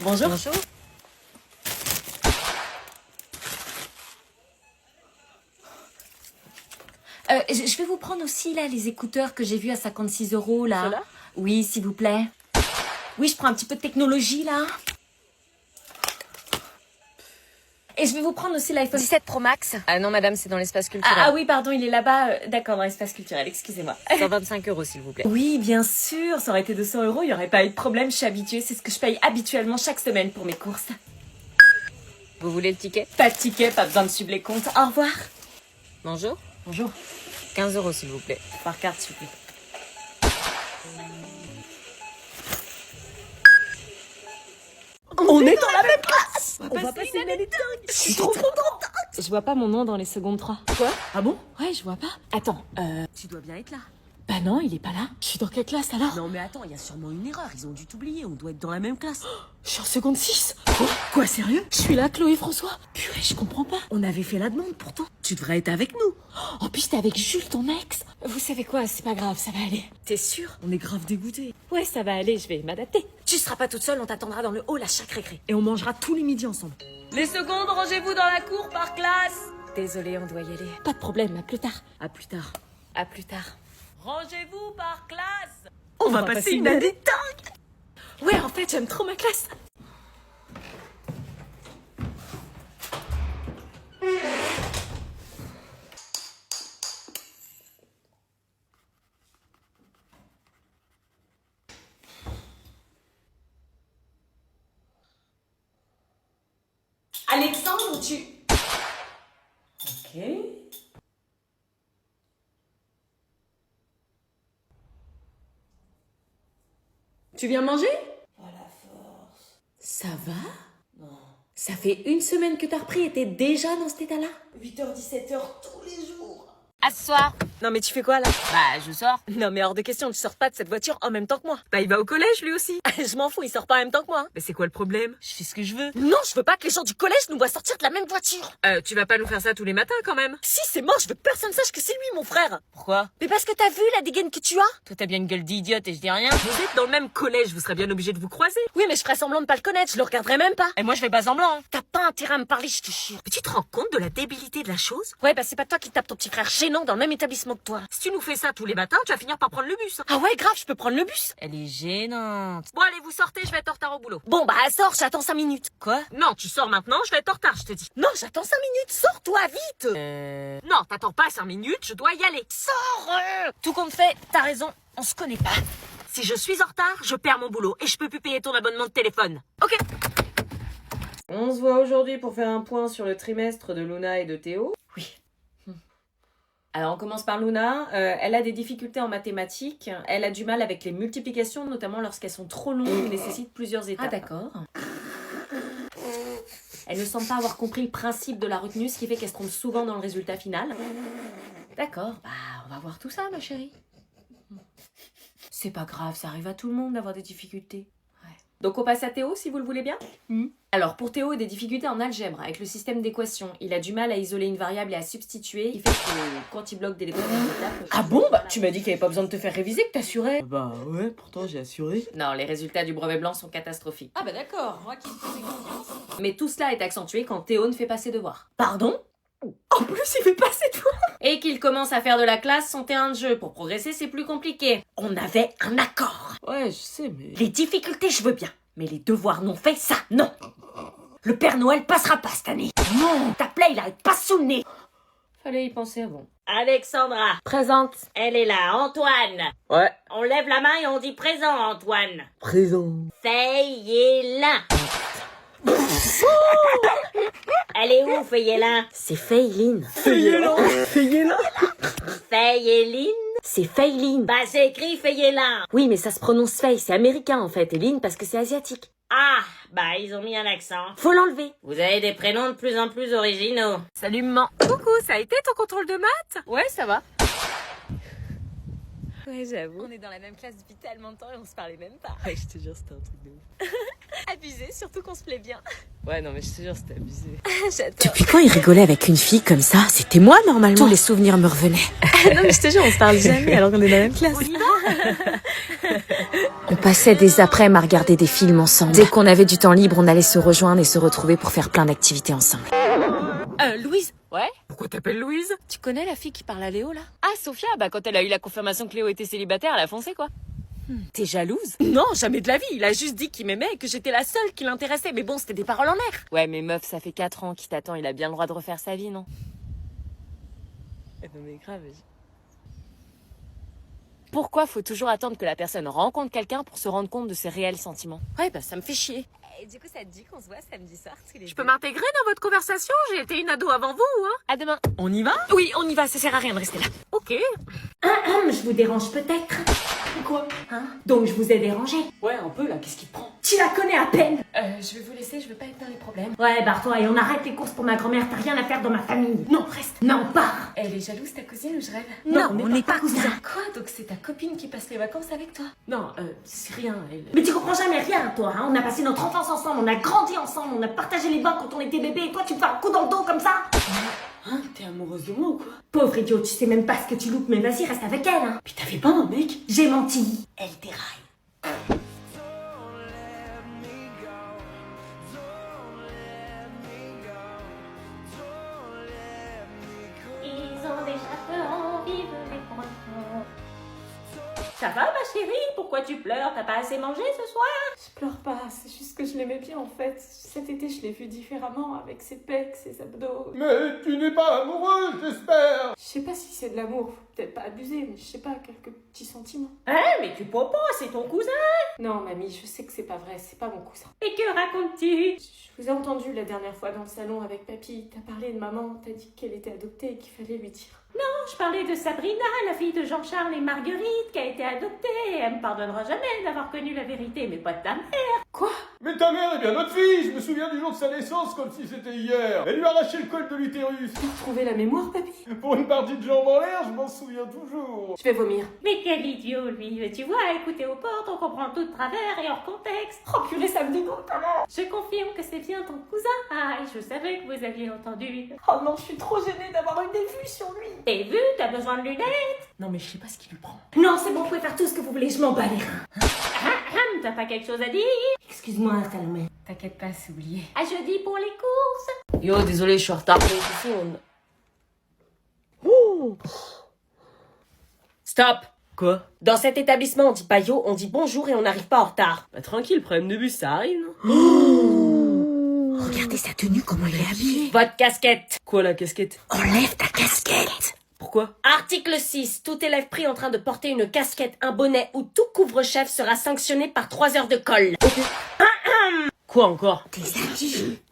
Bonjour. Bonjour. Je vais vous prendre aussi là les écouteurs que j'ai vus à 56 € là. Ceux-là? Oui, s'il vous plaît. Oui, je prends un petit peu de technologie là. Et je vais vous prendre aussi l'iPhone 17 Pro Max. Ah non, madame, c'est dans l'espace culturel. Ah oui, pardon, il est là-bas. D'accord, dans l'espace culturel, excusez-moi. 125 €, s'il vous plaît. Oui, bien sûr, ça aurait été 200 €, il n'y aurait pas eu de problème, je suis habituée, c'est ce que je paye habituellement chaque semaine pour mes courses. Vous voulez le ticket? Pas de ticket, pas besoin de suivre les comptes. Au revoir. Bonjour. Bonjour. 15 €, s'il vous plaît. Par carte, s'il vous plaît. On est dans la même classe. On va passer une année dingue. Je suis trop contente. Je vois pas mon nom dans les secondes 3. Quoi? Ah bon? Ouais, je vois pas. Attends, Tu dois bien être là. bah non, il est pas là. Je suis dans quelle classe alors? Non, mais attends, il y a sûrement une erreur. Ils ont dû t'oublier. On doit être dans la même classe. Je suis en seconde 6. Quoi, sérieux? Je suis là, Chloé François. Purée, je comprends pas. On avait fait la demande pourtant. Tu devrais être avec nous. En plus, t'es avec Jules, ton ex. Vous savez quoi? C'est pas grave, ça va aller. T'es sûr? On est grave dégoûtés. Ouais, ça va aller, je vais m'adapter. Tu seras pas toute seule, on t'attendra dans le hall à chaque récré. Et on mangera tous les midis ensemble. Les secondes, rangez-vous dans la cour par classe. Désolée, on doit y aller. Pas de problème, à plus tard. À plus tard. À plus tard. Rangez-vous par classe. On va passer une année dingue. Ouais, en fait, j'aime trop ma classe. Alexandre, tu... Ok. Tu viens manger? Ça va? Non. Ça fait une semaine que t'as repris et t'es déjà dans cet état-là? 8h, 17h tous les jours. À ce soir. Non mais tu fais quoi là? Bah, je sors. Non mais hors de question, tu sors pas de cette voiture en même temps que moi. Bah il va au collège lui aussi. Je m'en fous, il sort pas en même temps que moi. Mais c'est quoi le problème? Je fais ce que je veux. Non, je veux pas que les gens du collège nous voient sortir de la même voiture. Tu vas pas nous faire ça tous les matins quand même? Si, c'est mort, je veux que personne sache que c'est lui mon frère. Pourquoi? Mais parce que t'as vu la dégaine que tu as? Toi, t'as bien une gueule d'idiote et je dis rien. Vous êtes dans le même collège, vous serez bien obligés de vous croiser. Oui, mais je ferais semblant de pas le connaître, je le regarderai même pas. Et moi, je fais pas semblant. Hein. T'as pas intérêt à me parler, je te jure. Mais tu te rends compte de la débilité de la chose? Ouais, bah c'est pas toi qui tapes ton petit frère gênant dans le même établissement que toi. Si tu nous fais ça tous les matins, tu vas finir par prendre le bus. Ah ouais, grave, je peux prendre le bus. Elle est gênante. Bon allez, vous sortez, je vais être en retard au boulot. Bon bah sors, j'attends 5 minutes. Quoi? Non, tu sors maintenant, je vais être en retard, je te dis. Non, j'attends 5 minutes, sors-toi vite. Non, t'attends pas 5 minutes, je dois y aller. Sors. Tout compte fait, t'as raison, on se connaît pas. Si je suis en retard, je perds mon boulot et je peux plus payer ton abonnement de téléphone. Ok. On se voit aujourd'hui pour faire un point sur le trimestre de Luna et de Théo. Oui. Alors on commence par Luna. Elle a des difficultés en mathématiques. Elle a du mal avec les multiplications, notamment lorsqu'elles sont trop longues et nécessitent plusieurs étapes. Ah d'accord. Elle ne semble pas avoir compris le principe de la retenue, ce qui fait qu'elle se trompe souvent dans le résultat final. D'accord, bah on va voir tout ça ma chérie. C'est pas grave, ça arrive à tout le monde d'avoir des difficultés. Donc on passe à Théo si vous le voulez bien. Alors pour Théo, des difficultés en algèbre avec le système d'équations. Il a du mal à isoler une variable et à substituer. Il fait que quand il bloque des étapes... Ah bon, bah tu m'as dit qu'il y avait pas besoin de te faire réviser, que t'assurais. Bah ouais, pourtant j'ai assuré. Non, les résultats du brevet blanc sont catastrophiques. Ah bah d'accord, moi qui me faisais confiance. Mais tout cela est accentué quand Théo ne fait pas ses devoirs. Pardon? En plus, il fait pas cette fois. Et qu'il commence à faire de la classe son terrain de jeu. Pour progresser, c'est plus compliqué. On avait un accord. Ouais, je sais, mais... Les difficultés, je veux bien. Mais les devoirs non faits, ça, non. Le Père Noël passera pas cette année. Non, ta plaie, il arrête pas sous le nez. Fallait y penser avant. Alexandra, Présente. elle est là. Antoine, Ouais, on lève la main et on dit présent, Antoine. présent. Feyelin. Elle est où, Feyelin? C'est Feiline. Fayez-la. Feyeline? C'est Feiline. Bah, c'est écrit Feyelin. Oui, mais ça se prononce Fei, c'est américain en fait. Et Line parce que c'est asiatique. Ah, bah, ils ont mis un accent. Faut l'enlever. Vous avez des prénoms de plus en plus originaux. Salut maman. Coucou, ça a été ton contrôle de maths? Ouais, ça va. Ouais, j'avoue. On est dans la même classe depuis tellement de temps et on se parlait même pas. Ouais, je te jure, c'était un truc de ouf. Abusé, surtout qu'on se plaît bien. Ouais, non, mais je te jure, c'était abusé. J'adore. Depuis quand il rigolait avec une fille comme ça? C'était moi, normalement. Tous les souvenirs me revenaient. Non, mais je te jure, on se parle jamais alors qu'on est dans la même classe. On passait des après-midi à regarder des films ensemble. Dès qu'on avait du temps libre, on allait se rejoindre et se retrouver pour faire plein d'activités ensemble. Louise, Ouais? pourquoi t'appelles Louise? Tu connais la fille qui parle à Léo là? Ah, Sophia, bah quand elle a eu la confirmation que Léo était célibataire, elle a foncé quoi. T'es jalouse? Non, jamais de la vie. Il a juste dit qu'il m'aimait et que j'étais la seule qui l'intéressait. Mais bon, c'était des paroles en l'air. Ouais, mais meuf, ça fait 4 ans qu'il t'attend, il a bien le droit de refaire sa vie, non? Non, mais grave. Pourquoi faut toujours attendre que la personne rencontre quelqu'un pour se rendre compte de ses réels sentiments? Ouais, bah ça me fait chier. Et du coup, ça te dit qu'on se voit samedi soir tous les Je peux m'intégrer dans votre conversation? J'ai été une ado avant vous, hein? À demain. On y va? Oui, on y va, ça sert à rien de rester là. Ok. Je vous dérange peut-être. Quoi? Hein? Donc je vous ai dérangé. Ouais, un peu là, qu'est-ce qui te prend? Tu la connais à peine. Je vais vous laisser, je veux pas être dans les problèmes. Ouais, barre-toi et on arrête les courses pour ma grand-mère. T'as rien à faire dans ma famille. Non, reste. Non, pars. Elle est jalouse, ta cousine, ou je rêve? Non, on n'est pas cousins. Quoi? Donc c'est ta copine qui passe les vacances avec toi? Non, c'est rien. Mais tu comprends jamais rien, toi. Hein? On a passé notre enfance ensemble, on a grandi ensemble, on a partagé les bains quand on était bébé. Et toi, tu me fais un coup dans le dos comme ça? Hein, t'es amoureuse de moi ou quoi? Pauvre idiot, tu sais même pas ce que tu loupes. Mais vas-y, reste avec elle. Hein? Mais t'avais pas un mec? J'ai menti. Elle déraille. Ils ont déjà peur, vive les poissons. Ça va, ma chérie? Pourquoi tu pleures? T'as pas assez mangé ce soir? Je pleure pas, c'est juste que je l'aimais bien en fait. Cet été, je l'ai vu différemment avec ses pecs, ses abdos. Mais tu n'es pas amoureuse, j'espère. Je sais pas si c'est de l'amour, faut peut-être pas abuser, mais je sais pas, quelques petits sentiments. Hein? Mais tu popo, c'est ton cousin? Non, mamie, je sais que c'est pas vrai, c'est pas mon cousin. Et que racontes-tu? Je vous ai entendu la dernière fois dans le salon avec papy. T'as parlé de maman, t'as dit qu'elle était adoptée et qu'il fallait lui dire. Je parlais de Sabrina, la fille de Jean-Charles et Marguerite, qui a été adoptée. Elle me pardonnera jamais d'avoir connu la vérité, mais pas de ta mère. Mais ta mère est bien notre fille, je me souviens du jour de sa naissance comme si c'était hier. Elle lui a arraché le col de l'utérus. Trouvez la mémoire, papy? Pour une partie de jambes en l'air, je m'en souviens toujours. Je vais vomir. Mais quel idiot, lui. Mais tu vois, écouter aux portes, on comprend tout de travers et hors contexte. Oh purée, ça me dégoûte alors. Je confirme que c'est bien ton cousin. Ah, et je savais que vous aviez entendu. Oh non, je suis trop gênée d'avoir eu des vues sur lui. Et vu, t'as besoin de lunettes? Non, mais je sais pas ce qui lui prend. Non, c'est bon, vous pouvez faire tout ce que vous voulez, je m'en bats les reins. T'as pas quelque chose à dire? Excuse-moi, Salomé. T'inquiète pas, c'est oublié. À jeudi pour les courses. Yo, désolé, je suis en retard. Stop. Quoi? Dans cet établissement, on dit pas yo, on dit bonjour et on n'arrive pas en retard. Bah tranquille, problème de bus, ça arrive, non? Regardez sa tenue, comment il est habillé. Votre casquette. Quoi, la casquette? Enlève ta casquette. Pourquoi? Article 6. Tout élève pris en train de porter une casquette, un bonnet ou tout couvre-chef sera sanctionné par 3 heures de colle. Quoi encore? T'es habillé.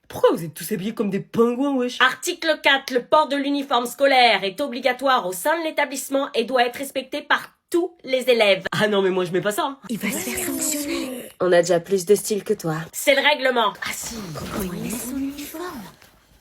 Pourquoi vous êtes tous habillés comme des pingouins, wesh? Article 4. Le port de l'uniforme scolaire est obligatoire au sein de l'établissement et doit être respecté par tous les élèves. Ah non, mais moi je mets pas ça. Hein. Il va se faire sanctionner. On a déjà plus de style que toi. C'est le règlement. Ah si, comment il laisse son uniforme?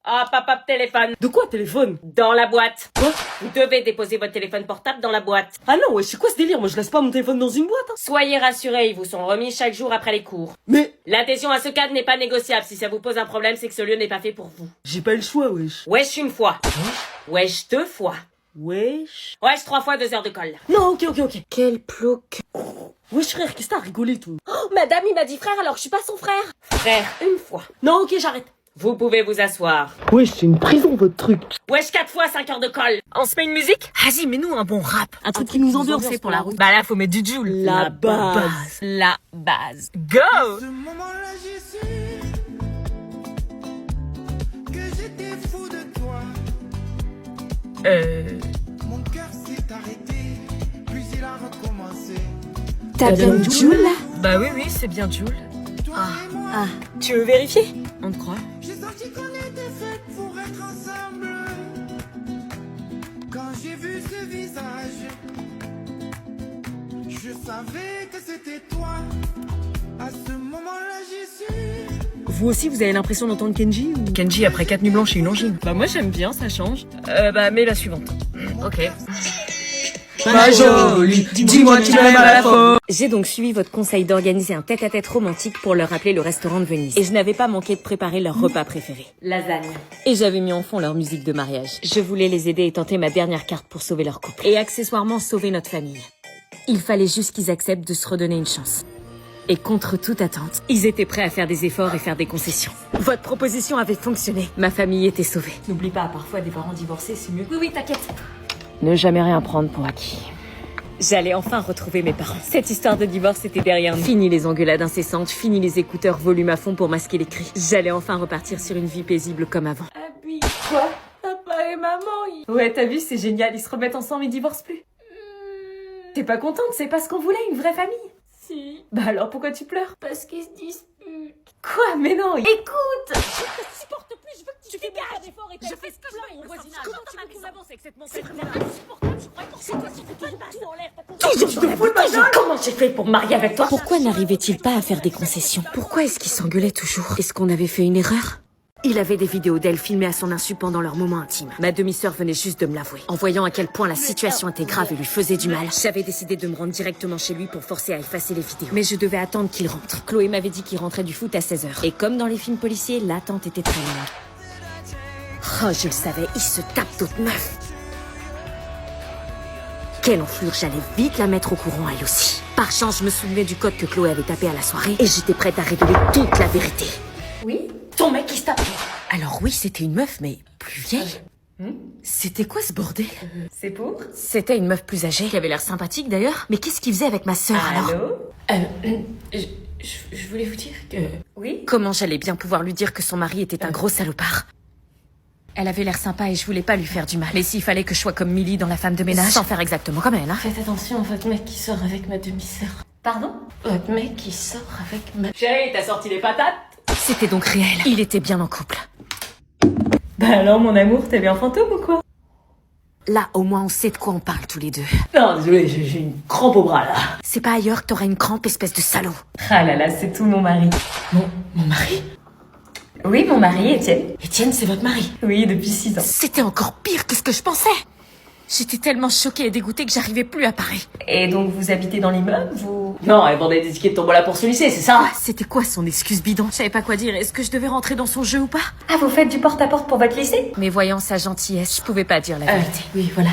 Hop, hop, hop, téléphone. De quoi, téléphone? Dans la boîte. Quoi? Vous devez déposer votre téléphone portable dans la boîte. Ah non, wesh, c'est quoi ce délire? Moi je laisse pas mon téléphone dans une boîte, hein. Soyez rassurés, ils vous sont remis chaque jour après les cours. Mais L'adhésion à ce cadre n'est pas négociable. Si ça vous pose un problème, c'est que ce lieu n'est pas fait pour vous. j'ai pas eu le choix, wesh. Wesh une fois. Wesh 2 fois. Wesh. Wesh 3 fois 2 heures de colle. Non, ok. Quel plouc. Wesh frère, qu'est-ce que t'as rigolé, toi? Oh, madame, il m'a dit frère alors que je suis pas son frère. Frère, une fois. Non, ok, j'arrête. Vous pouvez vous asseoir. Wesh, c'est une prison, votre truc. Wesh 4 fois 5 heures de colle. On se met une musique? Vas-y, mets-nous un bon rap. Un truc qui nous ambiance pour la route. Bah là, faut mettre du Joule. La base. La base. Go! Ce moment-là, j'ai su que j'étais fou de toi. Mon cœur s'est arrêté, puis il a recommencé. T'as bien le Joule là? Bah oui, c'est bien Joule. Toi et moi, Tu veux vérifier? On te croit? j'ai senti qu'on était faits pour être ensemble. Quand j'ai vu ce visage, je savais que c'était toi. À ce moment-là, j'ai su. Vous aussi, vous avez l'impression d'entendre Kenji ou... Kenji après 4 nuits blanches et une angine. Bah moi j'aime bien, ça change. Bah mets la suivante. Ok. Ma jolie, dis-moi tu m'aimes à la fois. J'ai donc suivi votre conseil d'organiser un tête-à-tête romantique pour leur rappeler le restaurant de Venise. Et je n'avais pas manqué de préparer leur repas préféré. Lasagne. Et j'avais mis en fond leur musique de mariage. Je voulais les aider et tenter ma dernière carte pour sauver leur couple. Et accessoirement sauver notre famille. Il fallait juste qu'ils acceptent de se redonner une chance. Et contre toute attente, ils étaient prêts à faire des efforts et faire des concessions. Votre proposition avait fonctionné. Ma famille était sauvée. N'oublie pas, parfois des parents divorcés, c'est mieux. Oui, t'inquiète. Ne jamais rien prendre pour acquis. J'allais enfin retrouver mes parents. Cette histoire de divorce était derrière nous. Fini les engueulades incessantes, fini les écouteurs volume à fond pour masquer les cris. J'allais enfin repartir sur une vie paisible comme avant. Abby. Quoi? Papa et maman, Ouais, t'as vu, c'est génial, ils se remettent ensemble, ils divorcent plus. T'es pas contente, c'est pas ce qu'on voulait, une vraie famille? Si. Bah alors pourquoi tu pleures? Parce qu'ils se disputent. Quoi? Mais non, écoute! Je te supporte plus, je veux que tu dégages. Je fais ce que je veux, mon voisinage. Comment tu veux qu'on avance avec cette mentalité? C'est insupportable, je crois que c'est toi qui fais tout en l'air. Toujours de fous de ma. Comment j'ai fait pour me marier avec toi? Pourquoi n'arrivait-il pas à faire des concessions? Pourquoi est-ce qu'ils s'engueulaient toujours? Est-ce qu'on avait fait une erreur? Il avait des vidéos d'elle filmées à son insu pendant leurs moments intimes. Ma demi-sœur venait juste de me l'avouer. En voyant à quel point la situation était grave et lui faisait du mal, j'avais décidé de me rendre directement chez lui pour forcer à effacer les vidéos. Mais je devais attendre qu'il rentre. Chloé m'avait dit qu'il rentrait du foot à 16h. Et comme dans les films policiers, l'attente était très longue. Oh, je le savais, il se tape d'autres meufs. Quelle enflure, j'allais vite la mettre au courant elle aussi. Par chance, je me souvenais du code que Chloé avait tapé à la soirée et j'étais prête à révéler toute la vérité. Oui? Ton mec qui se tape. Alors oui, c'était une meuf, mais plus vieille. C'était quoi ce bordel? C'est pour? C'était une meuf plus âgée, qui avait l'air sympathique d'ailleurs. Mais qu'est-ce qu'il faisait avec ma sœur alors? Allô? Je voulais vous dire que... Oui? Comment j'allais bien pouvoir lui dire que son mari était un gros salopard? Elle avait l'air sympa et je voulais pas lui faire du mal. Mais s'il fallait que je sois comme Millie dans La femme de ménage, sans faire exactement comme elle, hein. Faites attention, votre mec qui sort avec ma demi-sœur. Pardon? Votre mec qui sort avec ma... Chérie, t'as sorti les patates? C'était donc réel. Il était bien en couple. Bah alors, mon amour, t'es bien fantôme ou quoi? Là, au moins, on sait de quoi on parle tous les deux. Non, désolé, j'ai une crampe au bras, là. C'est pas ailleurs que t'auras une crampe, espèce de salaud. Ah là là, c'est tout mon mari. Mon mari? Oui, mon mari, Étienne. Étienne, c'est votre mari? Oui, depuis 6 ans. C'était encore pire que ce que je pensais. J'étais tellement choquée et dégoûtée que j'arrivais plus à parler. Et donc, vous habitez dans l'immeuble, vous... Non, elle vendait des tickets de tombola pour ce lycée, c'est ça? C'était quoi son excuse bidon? Je savais pas quoi dire. Est-ce que je devais rentrer dans son jeu ou pas? Ah, vous faites du porte-à-porte pour votre lycée? Mais voyant sa gentillesse, je pouvais pas dire la vérité. Oui, voilà.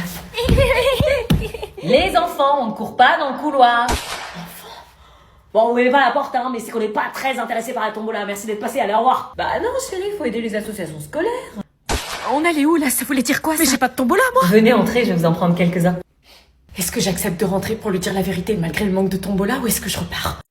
Les enfants, on ne court pas dans le couloir. Bon, ouvrez pas la porte, hein, mais c'est qu'on n'est pas très intéressé par la tombola. Merci d'être passé, allez, au revoir. Bah non, chérie, faut aider les associations scolaires. On allait où là? Ça voulait dire quoi? Mais j'ai pas de tombola, moi. Venez entrer, je vais vous en prendre quelques-uns. Est-ce que j'accepte de rentrer pour lui dire la vérité malgré le manque de tombola ou est-ce que je repars?